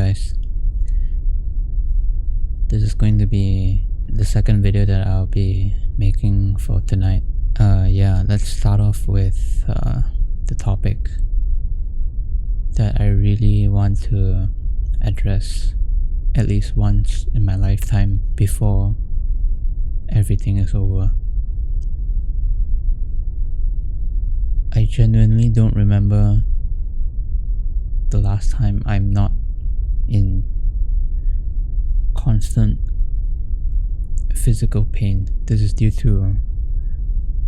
guys. This is going to be the second video that I'll be making for tonight. Let's start off with the topic that I really want to address at least once in my lifetime before everything is over. I genuinely don't remember the last time I'm not in constant physical pain. This is due to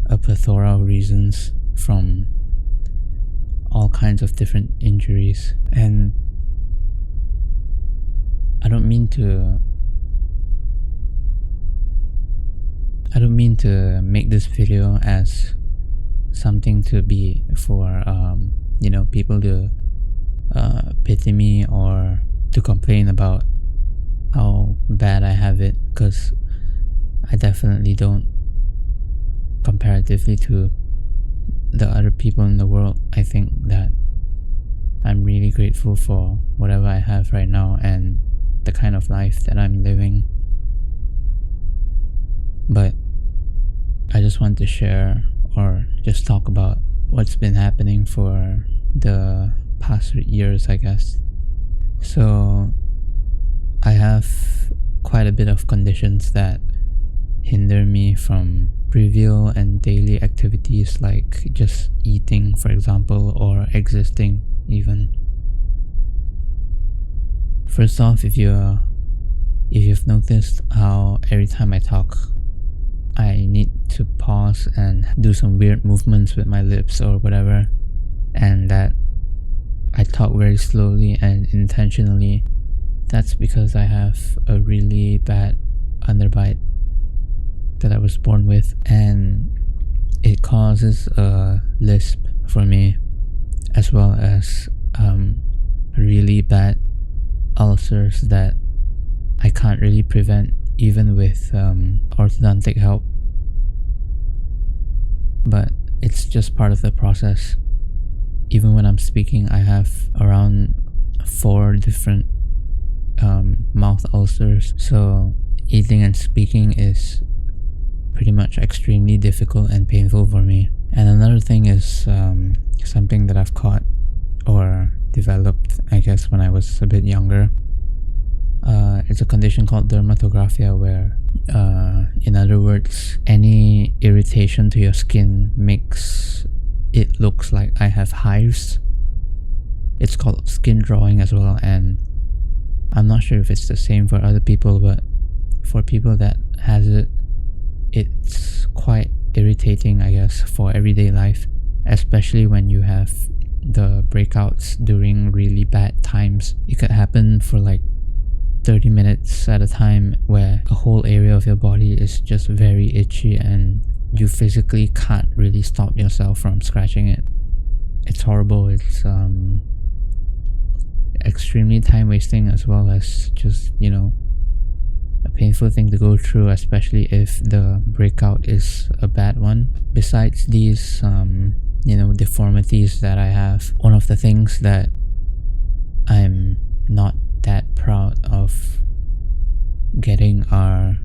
a plethora of reasons, from all kinds of different injuries, and I don't mean to make this video as something to be for people to pity me or to complain about how bad I have it, because I definitely don't, comparatively to the other people in the world. I think that I'm really grateful for whatever I have right now and the kind of life that I'm living. But I just want to share or just talk about what's been happening for the past years, I guess. So I have quite a bit of conditions that hinder me from trivial and daily activities like just eating, for example, or existing even. First off, if you've noticed how every time I talk I need to pause and do some weird movements with my lips or whatever, and that I talk very slowly and intentionally, that's because I have a really bad underbite that I was born with, and it causes a lisp for me, as well as really bad ulcers that I can't really prevent even with orthodontic help. But it's just part of the process. Even when I'm speaking, I have around 4 different mouth ulcers, so eating and speaking is pretty much extremely difficult and painful for me. And another thing is something that I've caught or developed, I guess, when I was a bit younger. It's a condition called dermatographia, where in other words, any irritation to your skin makes it looks like I have hives. It's called skin drawing as well, and I'm not sure if it's the same for other people, but for people that has it, it's quite irritating, I guess, for everyday life, especially when you have the breakouts during really bad times. It could happen for like 30 minutes at a time, where a whole area of your body is just very itchy and you physically can't really stop yourself from scratching it. It's horrible. It's extremely time wasting, as well as just, a painful thing to go through, especially if the breakout is a bad one. Besides these deformities that I have, one of the things that I'm not that proud of getting are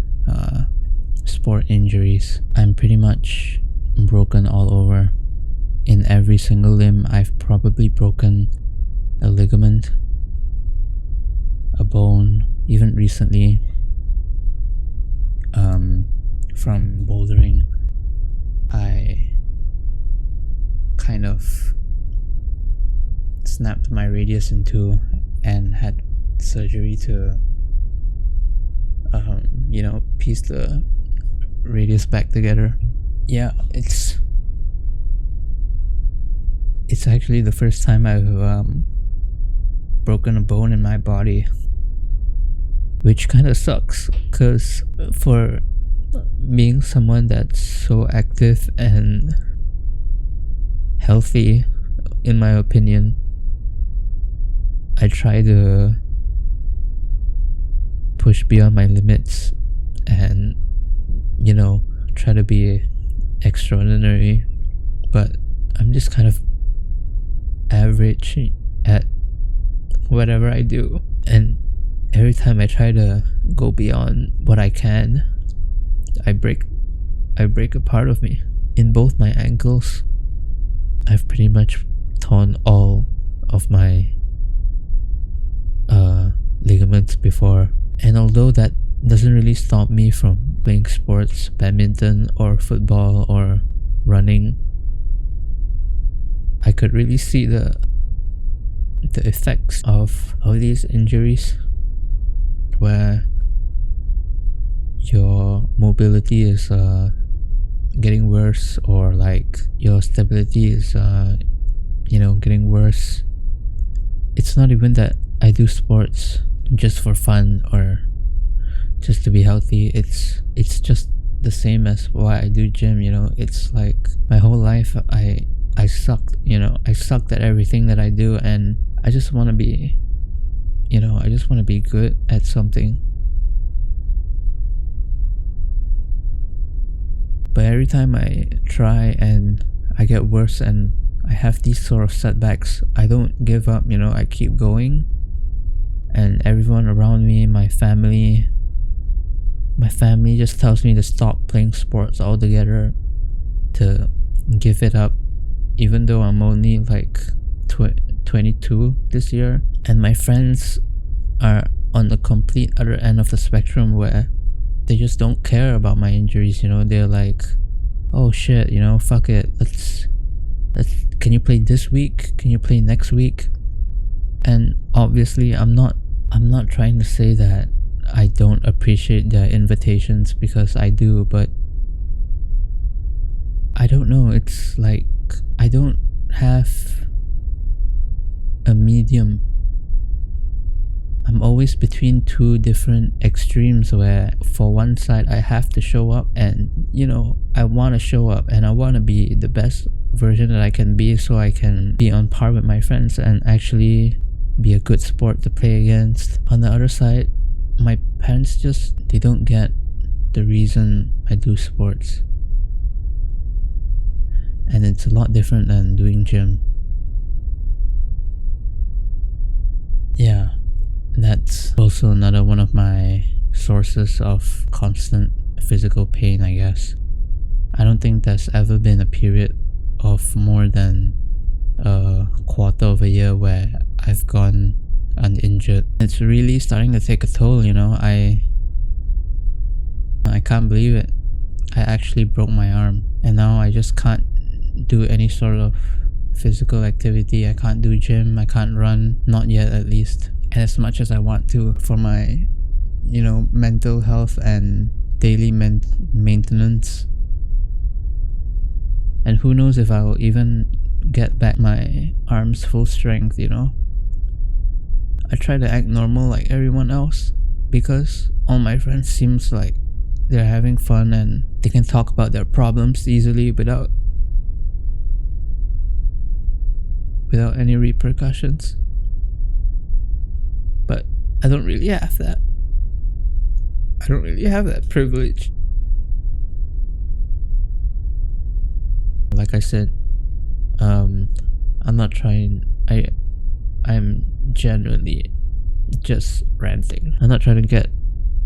sport injuries. I'm pretty much broken all over. In every single limb, I've probably broken a ligament, a bone. Even recently, from bouldering, I kind of snapped my radius in 2 and had surgery to piece the radius back together. Yeah, it's actually the first time I've broken a bone in my body, which kind of sucks, because for being someone that's so active and healthy, in my opinion, I try to push beyond my limits and try to be extraordinary, but I'm just kind of average at whatever I do. And every time I try to go beyond what I can, I break a part of me. In both my ankles, I've pretty much torn all of my ligaments before. And although that doesn't really stop me from playing sports, badminton or football or running, I could really see the effects of these injuries, where your mobility is getting worse, or like your stability is getting worse. It's not even that I do sports just for fun or just to be healthy. It's just the same as why I do gym. It's like my whole life I sucked. I sucked at everything that I do, and I just want to be good at something. But every time I try and I get worse and I have these sort of setbacks, I don't give up. I keep going. And everyone around me, my family just tells me to stop playing sports altogether, to give it up, even though I'm only like 22 this year. And my friends are on the complete other end of the spectrum, where they just don't care about my injuries. They're like, oh shit, fuck it, let's can you play this week, can you play next week? And obviously I'm not trying to say that I don't appreciate their invitations, because I do, but I don't know, it's like I don't have a medium. I'm always between two different extremes, where for one side I have to show up, and I want to show up and I want to be the best version that I can be, so I can be on par with my friends and actually be a good sport to play against. On the other side, my parents they don't get the reason I do sports, and it's a lot different than doing gym. Yeah, that's also another one of my sources of constant physical pain, I guess. I don't think there's ever been a period of more than a quarter of a year where I've gone uninjured. It's really starting to take a toll. I can't believe it. I actually broke my arm, and now I just can't do any sort of physical activity. I can't do gym, I can't run, not yet at least. And as much as I want to, for my mental health and daily maintenance, and who knows if I will even get back my arms full strength. I try to act normal like everyone else, because all my friends seems like they're having fun and they can talk about their problems easily without any repercussions. But I don't really have that. I don't really have that privilege. Like I said, I'm not trying. I'm genuinely just ranting. I'm not trying to get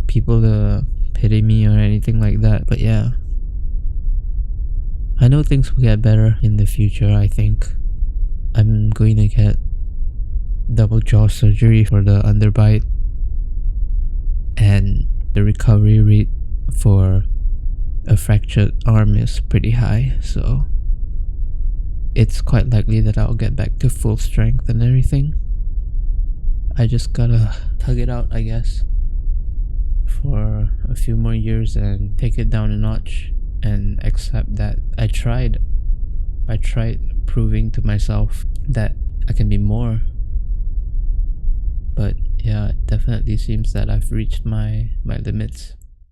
people to pity me or anything like that. But yeah, I know things will get better in the future. I think I'm going to get double jaw surgery for the underbite, and the recovery rate for a fractured arm is pretty high, so it's quite likely that I'll get back to full strength and everything. I just gotta tug it out, I guess, for a few more years and take it down a notch and accept that I tried proving to myself that I can be more. But yeah, it definitely seems that I've reached my limits.